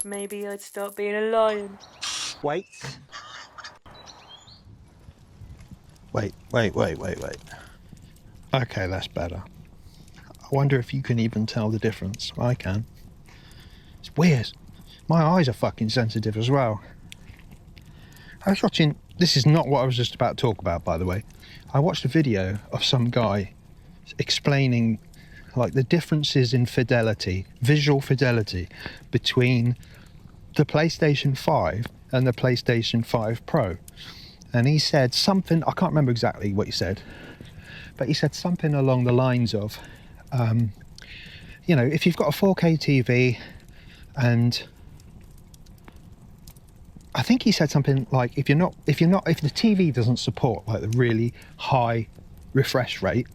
maybe I'd stop being a lion. Wait. Wait. Okay, that's better. I wonder if you can even tell the difference. I can. It's weird. My eyes are fucking sensitive as well. I was watching... This is not what I was just about to talk about, by the way. I watched a video of some guy explaining like the differences in fidelity, visual fidelity, between the PlayStation 5 and the PlayStation 5 Pro. And he said something, I can't remember exactly what he said, but he said something along the lines of, you know, if you've got a 4K TV and I think he said something like, if the TV doesn't support like the really high refresh rate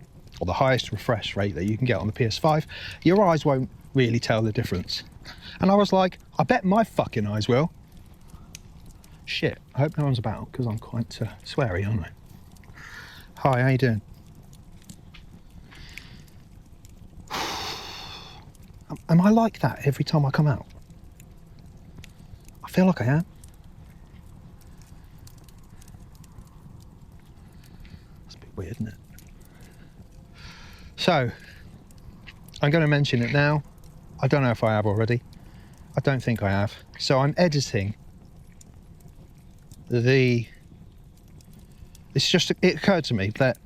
or the highest refresh rate that you can get on the PS5, your eyes won't really tell the difference. And I was like, I bet my fucking eyes will. Shit, I hope no one's about because I'm quite sweary, aren't I? Hi, how you doing? Am I like that every time I come out? I feel like I am. That's a bit weird, isn't it? So, I'm going to mention it now. I don't know if I have already. I don't think I have. So I'm editing it occurred to me that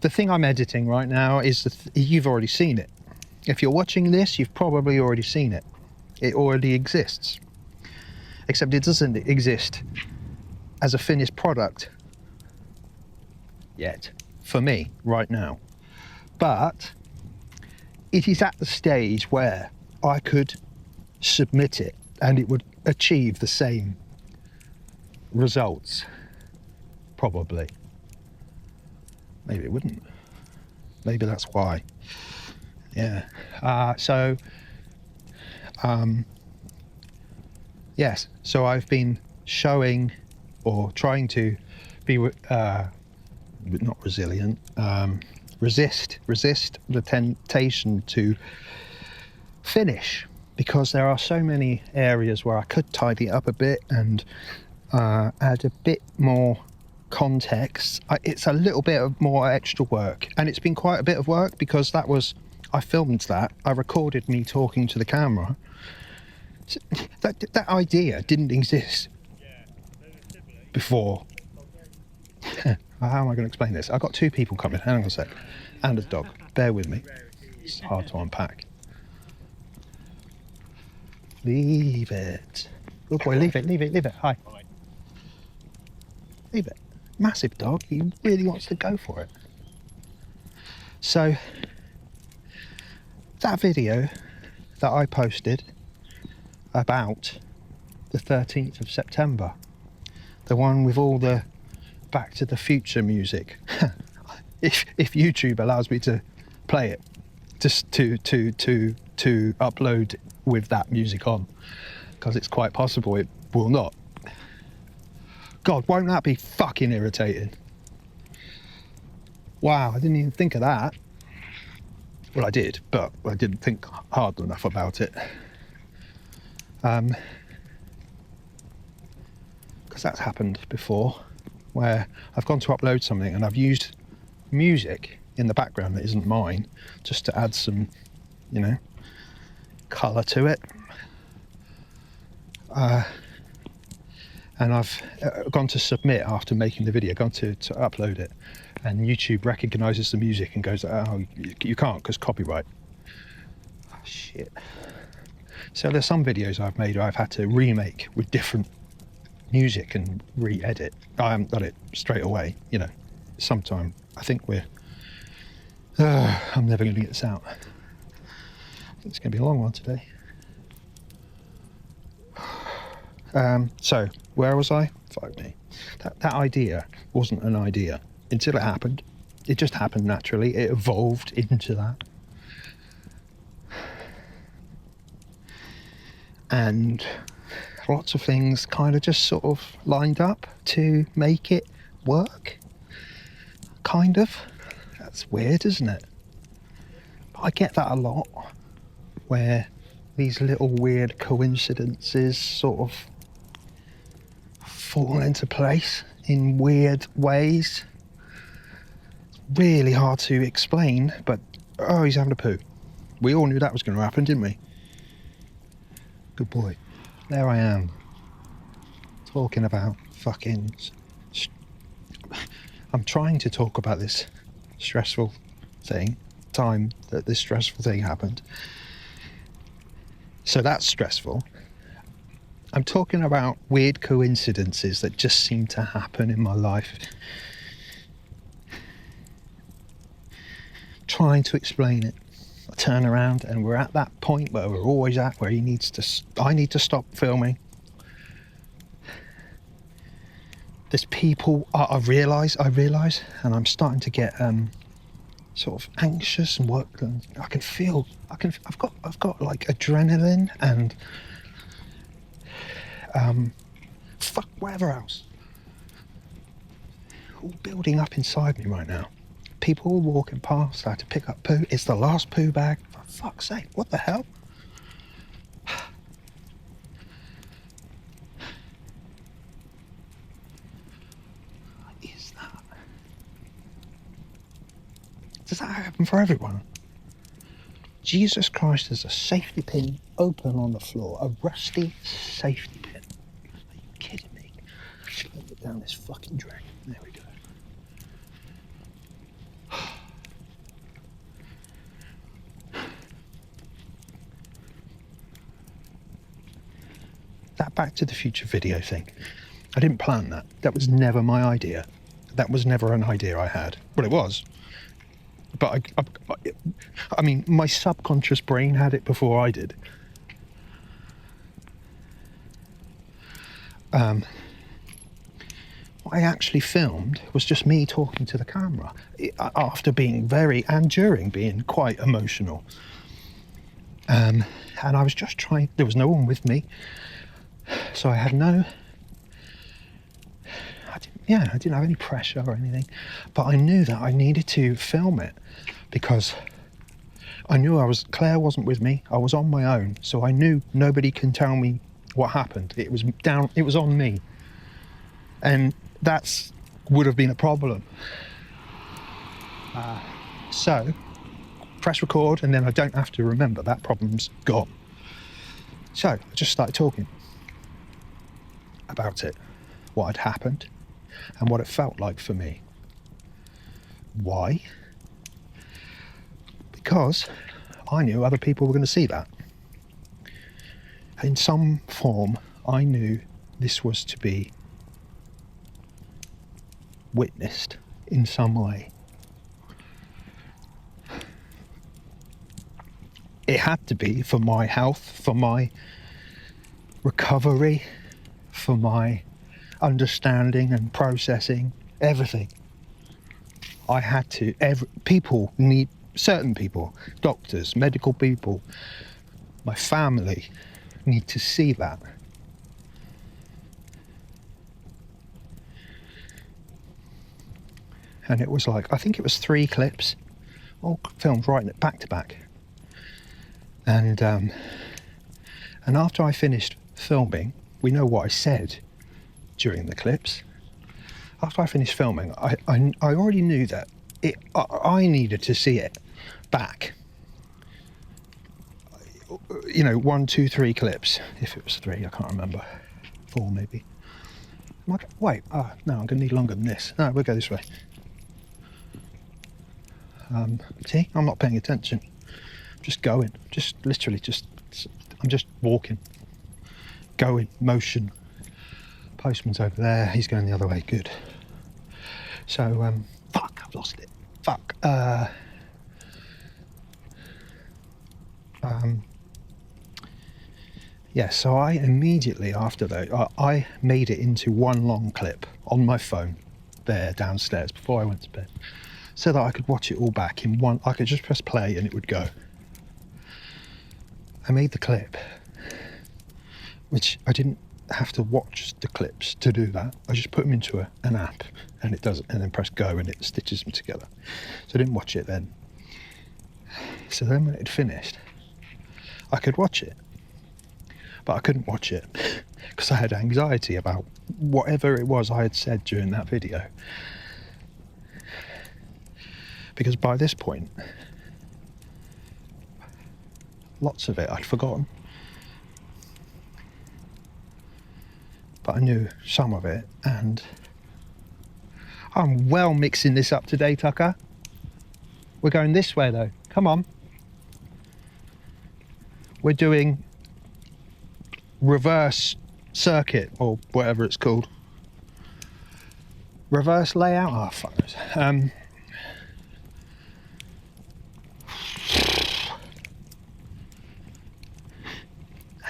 the thing I'm editing right now is you've already seen it. If you're watching this, you've probably already seen it. It already exists. Except it doesn't exist as a finished product yet, for me, right now. But it is at the stage where I could submit it and it would achieve the same results. Probably. Maybe it wouldn't. Maybe that's why. Yeah. Yes. So I've been showing or trying to be not resilient. Resist the temptation to finish, because there are so many areas where I could tidy it up a bit and add a bit more context. It's a little bit of more extra work, and it's been quite a bit of work because I filmed that. I recorded me talking to the camera. So that idea didn't exist before. How am I going to explain this? I've got two people coming, hang on a sec, and a dog. Bear with me. It's hard to unpack. Leave it. Good boy, leave it. Hi. Leave it. Massive dog, he really wants to go for it. So, that video that I posted about the 13th of September, the one with all the Back to the Future music, if YouTube allows me to play it, just to upload with that music on, because it's quite possible it will not. God, won't that be fucking irritating? Wow, I didn't even think of that. Well, I did, but I didn't think hard enough about it. Because that's happened before, where I've gone to upload something and I've used music in the background that isn't mine, just to add some, you know, colour to it. And I've gone to submit after making the video, gone to upload it, and YouTube recognises the music and goes, oh, you can't because copyright. Oh, shit. So there's some videos I've made where I've had to remake with different music and re-edit. I haven't done it straight away, you know, sometime. I think I'm never going to get this out. I think it's going to be a long one today. So, where was I? Fuck me. That idea wasn't an idea until it happened. It just happened naturally. It evolved into that. And lots of things kind of just sort of lined up to make it work. Kind of. That's weird, isn't it? But I get that a lot, where these little weird coincidences sort of fall into place in weird ways. Really hard to explain, but oh, he's having a poo. We all knew that was going to happen, didn't we? Good boy. There I am, talking about fucking... I'm trying to talk about this stressful time that this stressful thing happened. So that's stressful. I'm talking about weird coincidences that just seem to happen in my life. Trying to explain it. I turn around and we're at that point where we're always at, where I need to stop filming. There's people, I realise, and I'm starting to get sort of anxious and work. I can feel, I've got like adrenaline and whatever else, all building up inside me right now. People are walking past. I had to pick up poo. It's the last poo bag. For fuck's sake, what the hell? Does that happen for everyone? Jesus Christ, there's a safety pin open on the floor. A rusty safety pin. Are you kidding me? Put it down this fucking drain. There we go. That Back to the Future video thing. I didn't plan that. That was never my idea. That was never an idea I had. Well, it was. But I mean, my subconscious brain had it before I did. What I actually filmed was just me talking to the camera after being during being quite emotional. And I was just trying, there was no one with me. So I had I didn't have any pressure or anything, but I knew that I needed to film it because I knew Claire wasn't with me. I was on my own, so I knew nobody can tell me what happened. It was on me, and that's would have been a problem. So press record, and then I don't have to remember. That problem's gone. So I just started talking about it, what had happened, and what it felt like for me. Why? Because I knew other people were going to see that. In some form, I knew this was to be witnessed in some way. It had to be for my health, for my recovery, for my understanding and processing, everything. I had to, certain people, doctors, medical people, my family need to see that. And it was like, I think it was 3 clips, all filmed right back to back. And after I finished filming, we know what I said during the clips. After I finished filming, I already knew that I needed to see it back. 1, 2, 3 clips. If it was 3, I can't remember. 4 maybe. Wait, no, I'm going to need longer than this. No, we'll go this way. See, I'm not paying attention. I'm just going. I'm just walking. Going, motion. Postman's over there, he's going the other way, good. So, fuck, I've lost it. Fuck. Yeah, so I immediately after that, I made it into one long clip on my phone there downstairs before I went to bed, so that I could watch it all back in one. I could just press play and it would go. I made the clip, which I didn't have to watch the clips to do that. I just put them into an app and it does it, and then press go and it stitches them together. So I didn't watch it then. So then when it had finished, I could watch it but I couldn't watch it because I had anxiety about whatever it was I had said during that video. Because by this point, lots of it I'd forgotten. But I knew some of it, and I'm well mixing this up today, Tucker. We're going this way though, come on. We're doing reverse circuit, or whatever it's called. Reverse layout? Oh, fuck this.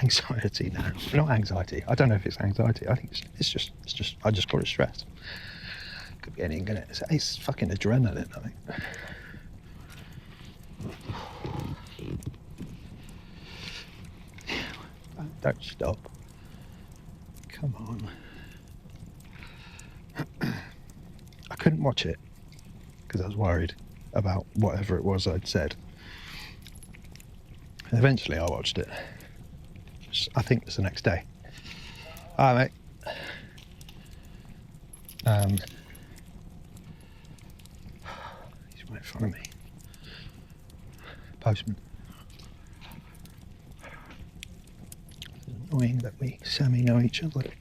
Anxiety now. Not anxiety. I don't know if it's anxiety. I think it's just I just call it stress. Could be anything, couldn't it? It's fucking adrenaline, I think. Don't stop. Come on. I couldn't watch it because I was worried about whatever it was I'd said. And eventually I watched it. I think it was the next day. Hi, mate. He's right in front of me. Postman. It's annoying that we semi-know each other. Right,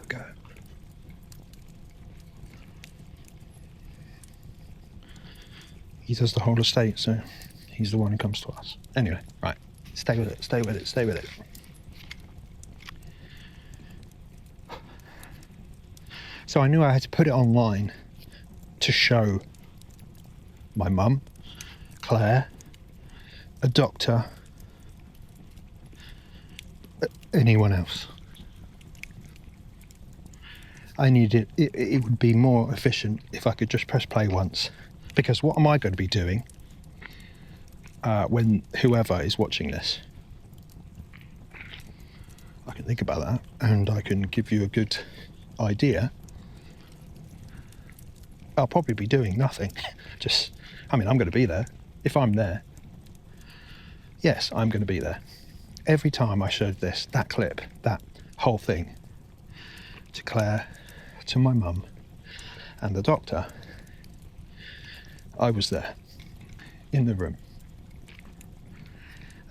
go. He does the whole estate, so he's the one who comes to us. Anyway, right. Stay with it. So I knew I had to put it online to show my mum, Claire, a doctor, anyone else. I needed it would be more efficient if I could just press play once, because what am I going to be doing when whoever is watching this? I can think about that and I can give you a good idea. I'll probably be doing nothing. I'm going to be there. If I'm there, yes, I'm going to be there. Every time I showed that clip, that whole thing, to Claire, to my mum, and the doctor, I was there, in the room.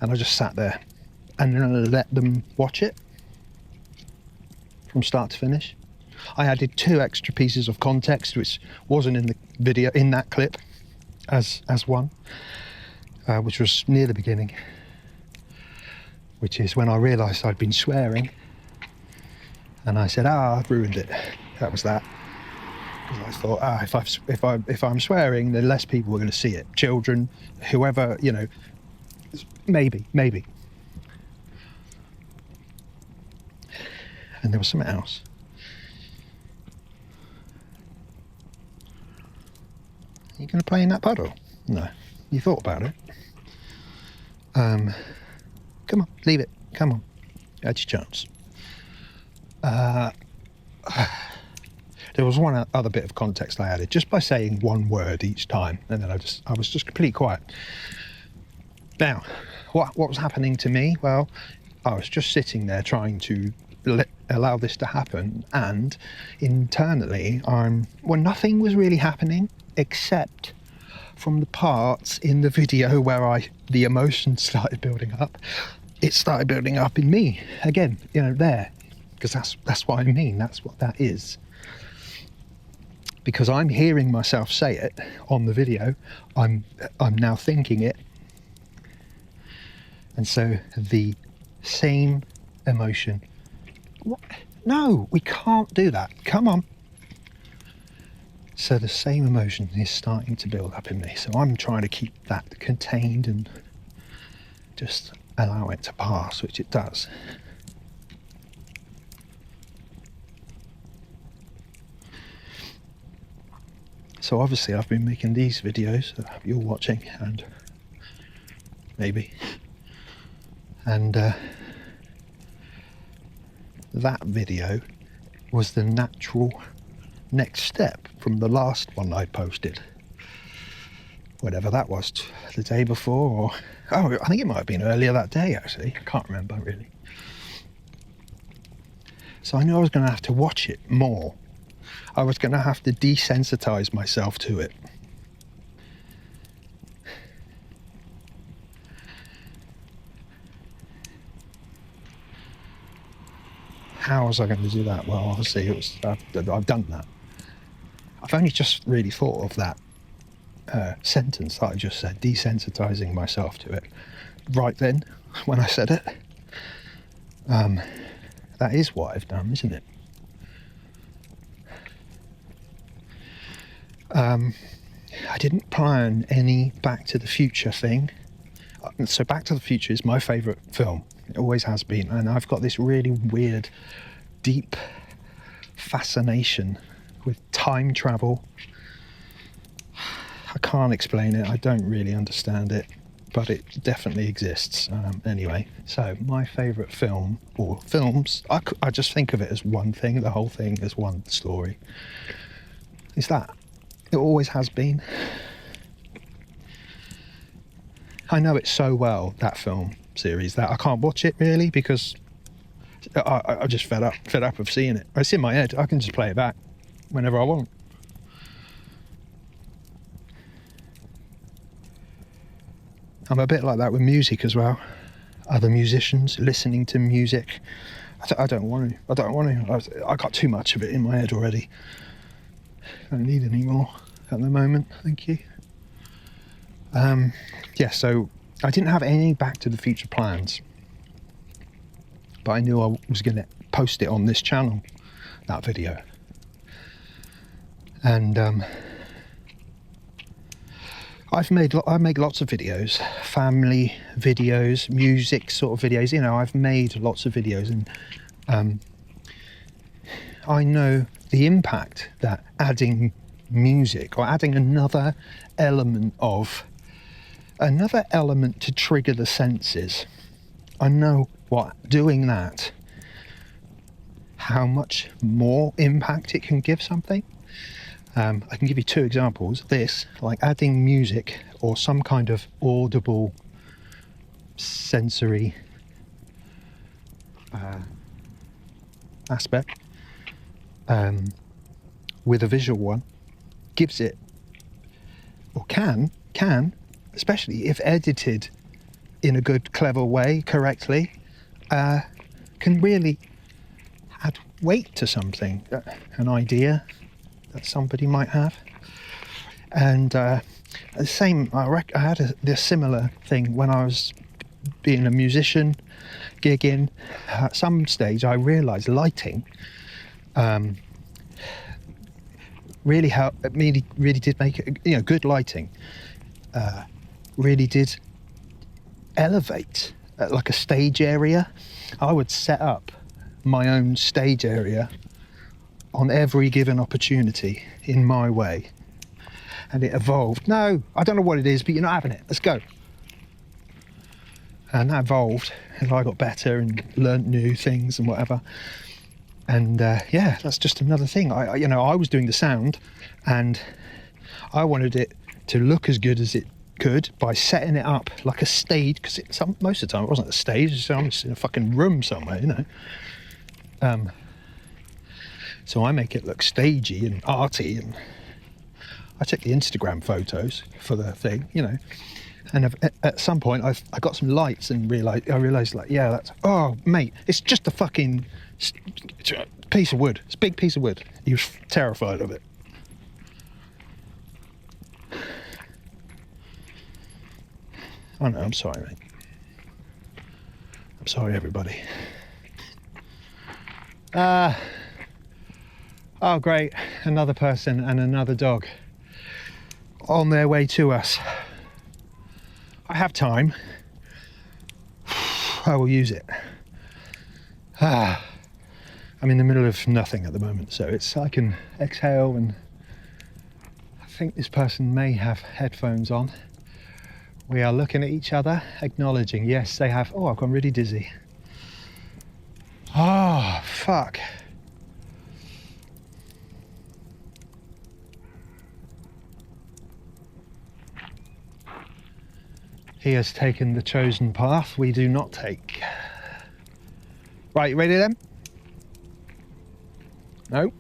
And I just sat there and let them watch it from start to finish. I added 2 extra pieces of context which wasn't in the video, in that clip, as one, which was near the beginning, which is when I realised I'd been swearing, and I said, I've ruined it. That was that. Because I thought, if I'm swearing, then less people are going to see it. Children, whoever, maybe. And there was something else. Are you going to play in that puddle? No. You thought about it. Come on, leave it. Come on. That's your chance. There was one other bit of context I added, just by saying one word each time, and then I was just completely quiet. Now, what was happening to me? Well, I was just sitting there trying to allow this to happen, and internally, nothing was really happening except from the parts in the video where the emotions started building up. It started building up in me again, there, because that's what I mean. That's what that is. Because I'm hearing myself say it on the video, I'm now thinking it, and so the same emotion. What? No, we can't do that. Come on. So the same emotion is starting to build up in me. So I'm trying to keep that contained and just allow it to pass, which it does. So obviously I've been making these videos that you're watching, and maybe, and that video was the natural next step from the last one I posted. whatever that was, the day before, or I think it might have been earlier that day actually. I can't remember really. So I knew I was going to have to watch it more. I was going to have to desensitize myself to it. How was I going to do that? Well, obviously I've done that. I've only just really thought of that sentence that I just said, desensitizing myself to it, right then when I said it. That is what I've done, isn't it? I didn't plan any Back to the Future thing. So Back to the Future is my favourite film. It always has been. And I've got this really weird, deep fascination with time travel. I can't explain it. I don't really understand it, but it definitely exists. Anyway, so my favourite film, or films, I just think of it as one thing, the whole thing as one story. Is that. It always has been. I know it so well, that film series, that I can't watch it really because I just fed up of seeing it. It's in my head. I can just play it back whenever I want. I'm a bit like that with music as well. Other musicians, listening to music. I don't want to. I got too much of it in my head already. I don't need any more at the moment, thank you. Yeah, so I didn't have any Back to the Future plans, but I knew I was going to post it on this channel, that video. And I make lots of videos, family videos, music sort of videos. You know, I've made lots of videos, and I know the impact that adding music or adding another element to trigger the senses. I know what doing that, how much more impact it can give something. I can give you two examples. This, like adding music or some kind of audible sensory aspect with a visual one, gives it, or can, especially if edited in a good, clever way, correctly, can really add weight to something, an idea that somebody might have. And the same, I had a similar thing when I was being a musician, gigging. At some stage I realised lighting really helped, really did make it, you know, good lighting really did elevate like a stage area. I would set up my own stage area on every given opportunity in my way, and it evolved. No, I don't know what it is, but you're not having it, let's go. And that evolved as I got better and learnt new things and whatever. And yeah, that's just another thing. I was doing the sound, and I wanted it to look as good as it could by setting it up like a stage, because most of the time it wasn't a stage, so I'm just in a fucking room somewhere, you know. So I make it look stagey and arty, and I took the Instagram photos for the thing, you know. And at some point I got some lights and I realised like, yeah, that's, oh mate, it's just a fucking piece of wood. It's a big piece of wood. He was terrified of it. Oh no, I'm sorry, mate. I'm sorry, everybody. Oh great, another person and another dog on their way to us. I have time. I will use it. I'm in the middle of nothing at the moment, so I can exhale, and I think this person may have headphones on. We are looking at each other, acknowledging, yes, they have. Oh, I've gone really dizzy. Oh, fuck. He has taken the chosen path we do not take. Right, you ready then? No?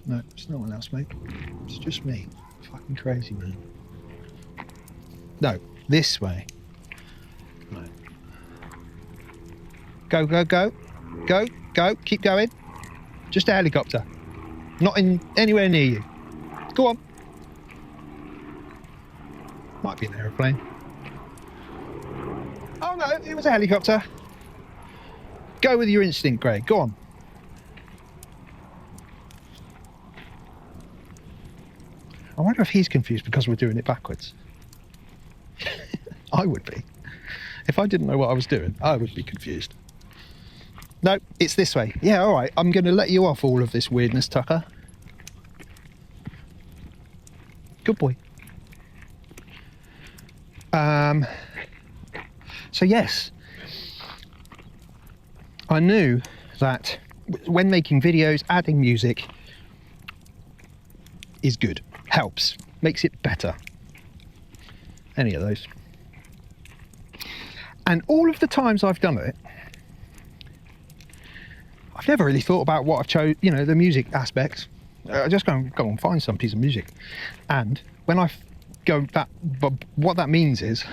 No, it's no one else, mate. It's just me. Fucking crazy, man. No, this way. Right. Go, go, go. Go, go. Keep going. Just a helicopter. Not in anywhere near you. Go on. Might be an aeroplane. Oh no, it was a helicopter. Go with your instinct, Greg. Go on. I wonder if he's confused because we're doing it backwards. I would be. If I didn't know what I was doing, I would be confused. No, it's this way. Yeah, all right. I'm going to let you off all of this weirdness, Tucker. Good boy. So yes, I knew that when making videos, adding music is good, helps, makes it better. Any of those. And all of the times I've done it, I've never really thought about what I've chose, you know, the music aspects. I just go and find some piece of music. And when I go that, but what that means is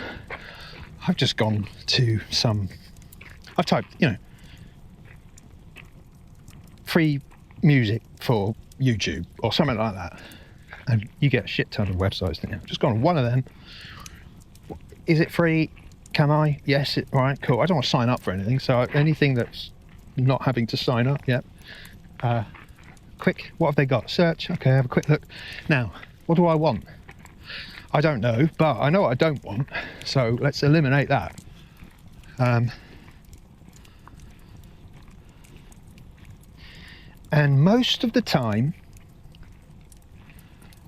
I've just gone to I've typed, you know, free music for YouTube or something like that. And you get a shit ton of websites, don't you? Just gone on one of them. Is it free? Can I? Yes. Right, cool. I don't want to sign up for anything. So anything that's not having to sign up yet. Quick, what have they got? Search. Okay, have a quick look. Now, what do I want? I don't know, but I know what I don't want. So let's eliminate that. And most of the time,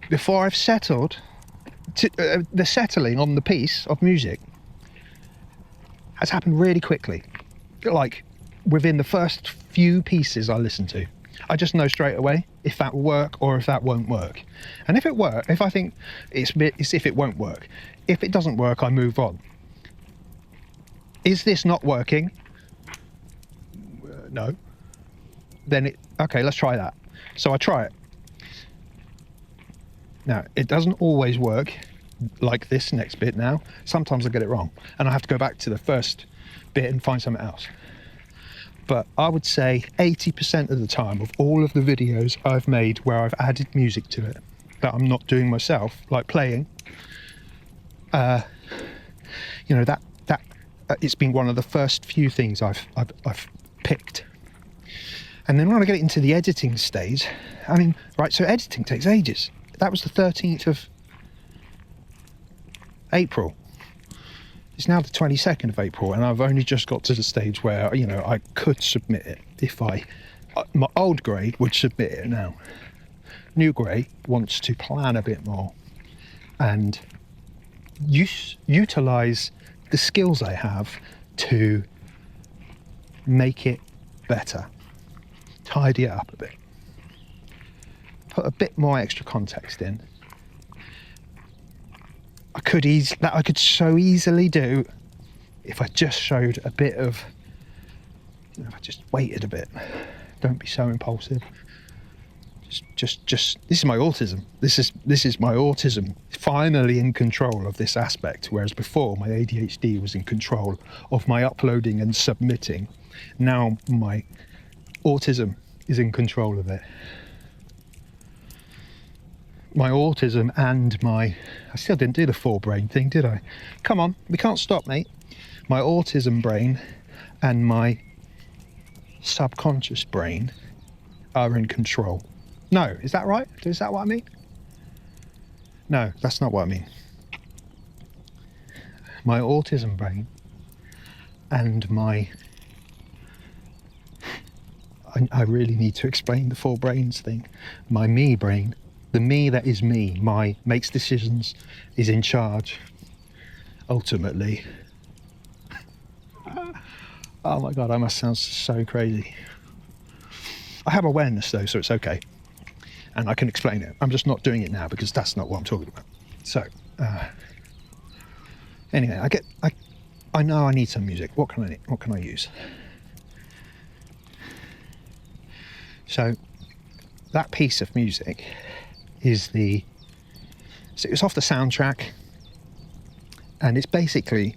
before I've settled, the settling on the piece of music has happened really quickly. Like within the first few pieces I listen to, I just know straight away if that will work or if that won't work. And if I think it's if it won't work. If it doesn't work, I move on. Is this not working? No. Then okay, let's try that. So I try it. Now, it doesn't always work like this next bit now. Sometimes I get it wrong and I have to go back to the first bit and find something else. But I would say 80% of the time of all of the videos I've made where I've added music to it that I'm not doing myself, like playing, you know, that it's been one of the first few things I've picked. And then when I get into the editing stage, I mean, right, so editing takes ages. That was the 13th of April. It's now the 22nd of April, and I've only just got to the stage where, you know, I could submit it if my old grade would submit it now. New grade wants to plan a bit more and utilise the skills I have to make it better, tidy it up a bit, put a bit more extra context in. I could so easily do if I just showed a bit of, you know, if I just waited a bit. Don't be so impulsive. Just this is my autism. This is my autism finally in control of this aspect, whereas before my ADHD was in control of my uploading and submitting. Now my autism is in control of it. My autism and I still didn't do the forebrain thing, did I? Come on, we can't stop, mate. My autism brain and my subconscious brain are in control. No, is that right? Is that what I mean? No, that's not what I mean. My autism brain and I really need to explain the four brains thing. My me brain, the me that is me, makes decisions, is in charge, ultimately. Oh my God, I must sound so crazy. I have awareness though, so it's okay. And I can explain it. I'm just not doing it now because that's not what I'm talking about. So, Anyway, I know I need some music. What can I use? So that piece of music is so it's off the soundtrack, and it's basically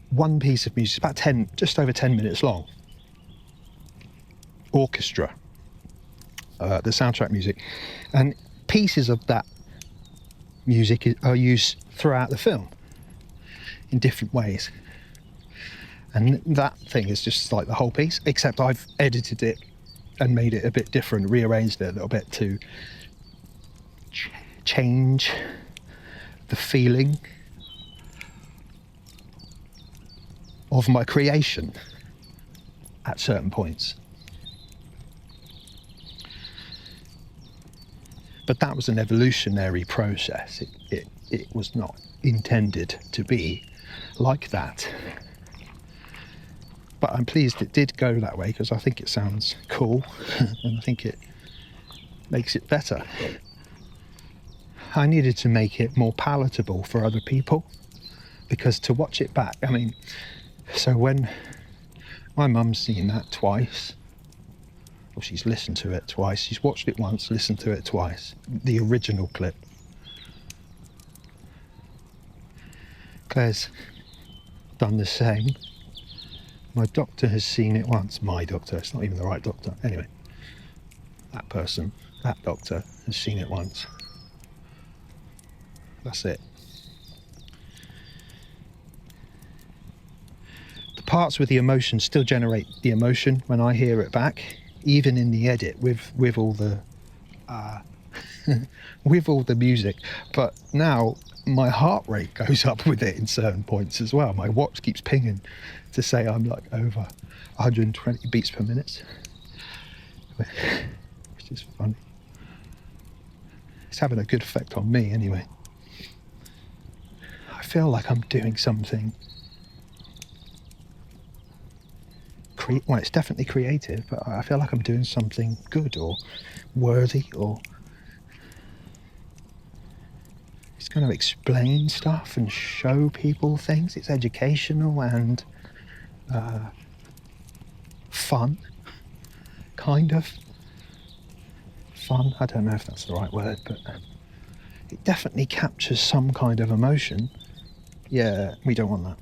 one piece of music. It's about just over 10 minutes long. Orchestra, the soundtrack music, and pieces of that music are used throughout the film in different ways. And that thing is just like the whole piece, except I've edited it and made it a bit different, rearranged it a little bit to change the feeling of my creation at certain points. But that was an evolutionary process. It was not intended to be like that. But I'm pleased it did go that way, because I think it sounds cool and I think it makes it better. I needed to make it more palatable for other people, because to watch it back, I mean, so when my mum's seen that twice, or she's listened to it twice, she's watched it once, listened to it twice, the original clip. Claire's done the same. My doctor has seen it once. My doctor, it's not even the right doctor. Anyway, that doctor has seen it once. That's it. The parts with the emotion still generate the emotion when I hear it back, even in the edit with all the with all the music. But now my heart rate goes up with it in certain points as well. My watch keeps pinging to say I'm like over 120 beats per minute, which is funny. It's having a good effect on me anyway. I feel like I'm doing something. Well, it's definitely creative, but I feel like I'm doing something good or worthy, or it's going to explain stuff and show people things. It's educational and fun, kind of. Fun, I don't know if that's the right word, but it definitely captures some kind of emotion. Yeah, we don't want that.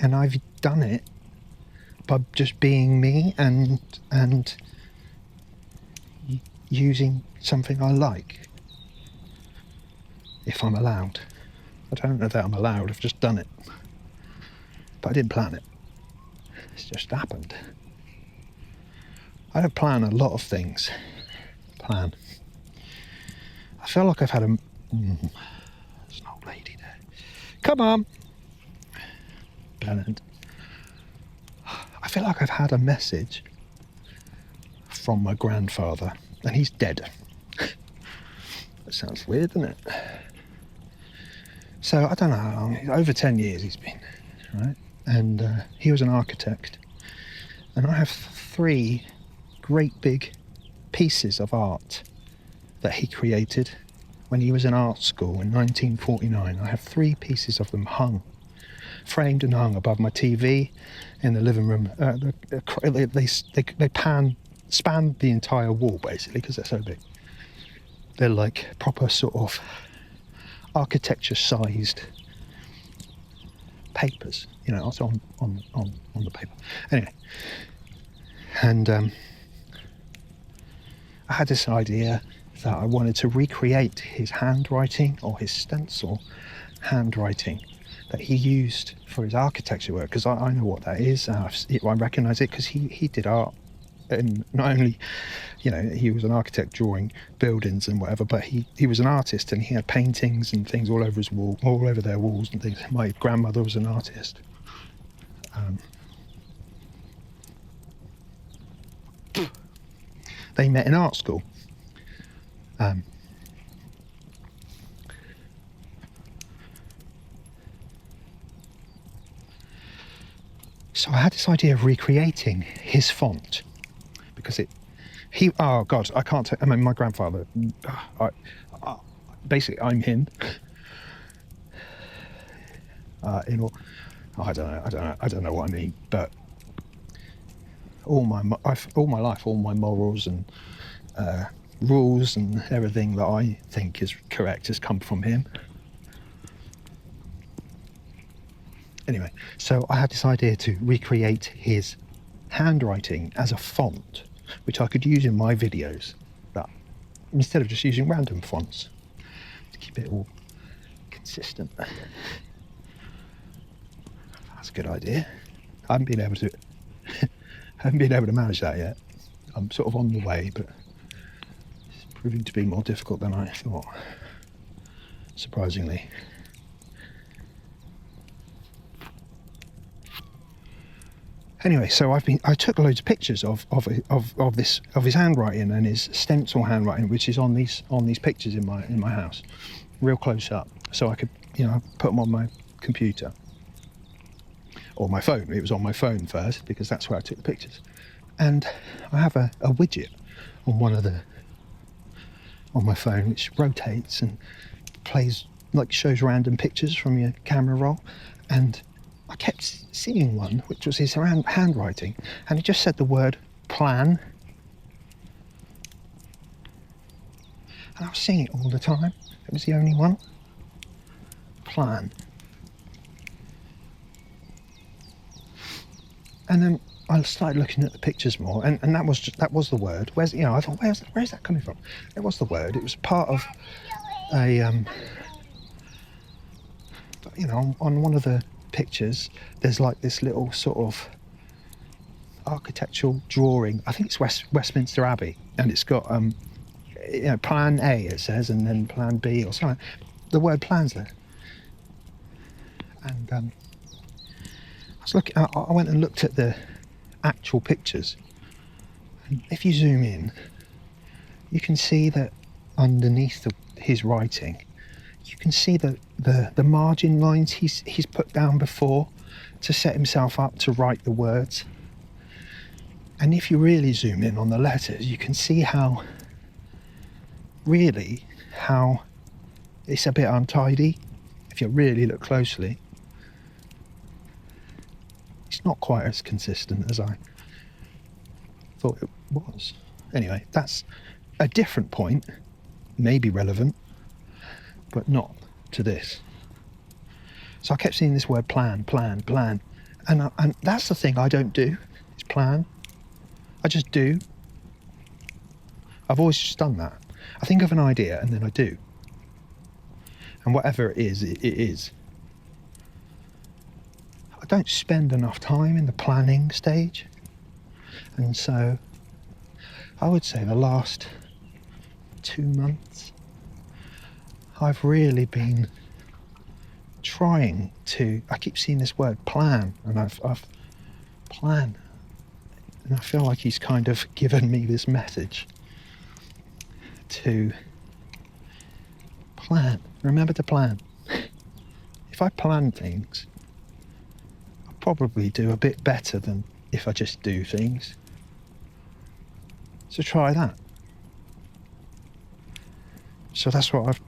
And I've done it by just being me and using something I like, if I'm allowed. I don't know that I'm allowed, I've just done it. But I didn't plan it. It's just happened. I don't plan a lot of things. I feel like I've had there's an old lady there. Come on. Bennett. I feel like I've had a message from my grandfather, and he's dead. That sounds weird, doesn't it? So I don't know how long, over 10 years he's been, right? And he was an architect. And I have 3 great big pieces of art that he created when he was in art school in 1949. I have 3 pieces of them framed and hung above my TV in the living room. They span the entire wall, basically, because they're so big. They're like proper sort of architecture-sized papers, you know, also on the paper. Anyway, and I had this idea that I wanted to recreate his handwriting, or his stencil handwriting, that he used for his architecture work, because I know what that is. I recognise it because he did art, and not only, you know, he was an architect drawing buildings and whatever, but he was an artist, and he had paintings and things all over his wall, all over their walls and things. My grandmother was an artist. They met in art school. So I had this idea of recreating his font, because oh God, I can't I mean, my grandfather, basically I'm him. In all, I don't know what I mean, but all my life, all my morals and rules and everything that I think is correct has come from him. Anyway, so I had this idea to recreate his handwriting as a font, which I could use in my videos, but instead of just using random fonts to keep it all consistent. That's a good idea. I haven't been able to manage that yet. I'm sort of on the way, but it's proving to be more difficult than I thought, surprisingly. Anyway, so I took loads of pictures of his handwriting and his stencil handwriting, which is on these pictures in my house, real close up, so I could put them on my computer or my phone. It was on my phone first because that's where I took the pictures, and I have a widget on on my phone which rotates and shows random pictures from your camera roll, and I kept seeing one which was his handwriting, and it just said the word plan, and I was seeing it all the time. It was the only one. Plan. And then I started looking at the pictures more, and that was the word. I thought, where's that coming from? It was the word. It was part of a on one of the pictures there's like this little sort of architectural drawing. I think it's Westminster Abbey, and it's got plan A, it says, and then plan B or something. The word plan's there, and I went and looked at the actual pictures, and if you zoom in you can see that underneath his writing you can see the margin lines he's put down before to set himself up to write the words. And if you really zoom in on the letters, you can see how it's a bit untidy. If you really look closely, it's not quite as consistent as I thought it was. Anyway, that's a different point, maybe relevant, but not to this. So I kept seeing this word plan, and that's the thing I don't do, is plan. I just do. I've always just done that. I think of an idea and then I do, and whatever it is, it is. I don't spend enough time in the planning stage, and so I would say the last 2 months I've really been trying to. I keep seeing this word plan, and I've plan, and I feel like he's kind of given me this message to plan. Remember to plan. If I plan things, I'll probably do a bit better than if I just do things. So try that. So that's what I've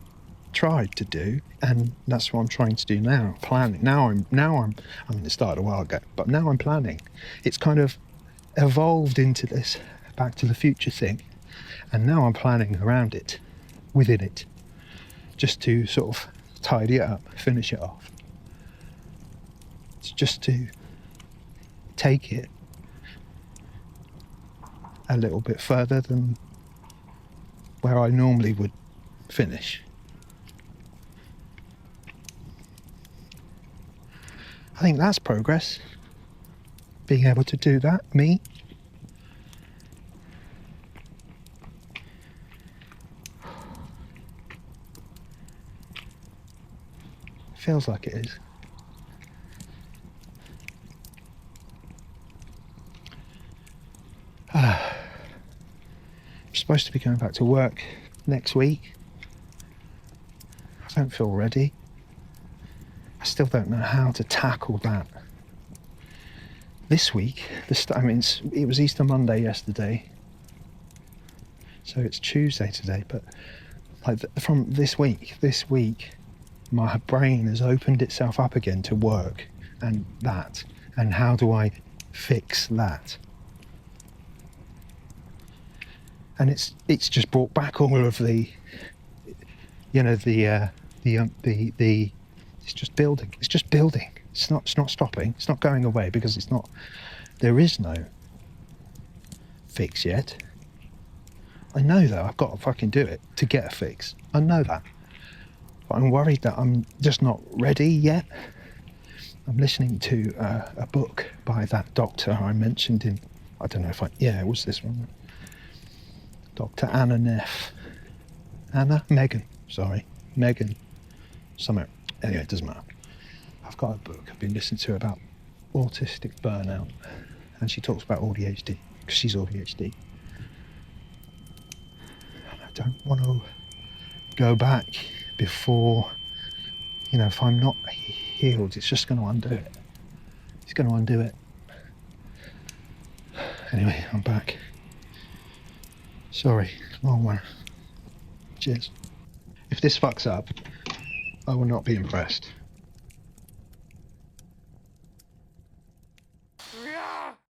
tried to do, and that's what I'm trying to do now. Planning. I mean, it started a while ago, but now I'm planning. It's kind of evolved into this Back to the Future thing, and now I'm planning around it, within it, just to sort of tidy it up, finish it off. It's just to take it a little bit further than where I normally would finish. I think that's progress. Being able to do that, me. Feels like it is. I'm supposed to be going back to work next week. I don't feel ready. I still don't know how to tackle that. This week, it was Easter Monday yesterday, so it's Tuesday today, but Like from this week, my brain has opened itself up again to work and that. And how do I fix that? And it's just brought back all of the, you know, the it's just building. It's just building. It's not stopping. It's not going away because it's not. There is no fix yet. I know that I've got to fucking do it to get a fix. I know that. But I'm worried that I'm just not ready yet. I'm listening to a book by that doctor I mentioned in, I don't know if it was this one. Dr. Anna Neff. Megan. Somewhere. Anyway, it doesn't matter. I've got a book I've been listening to about autistic burnout. And she talks about AuDHD, because she's AuDHD. And I don't want to go back before, if I'm not healed, it's just going to undo it. It's going to undo it. Anyway, I'm back. Sorry, long one. Cheers. If this fucks up, I will not be impressed.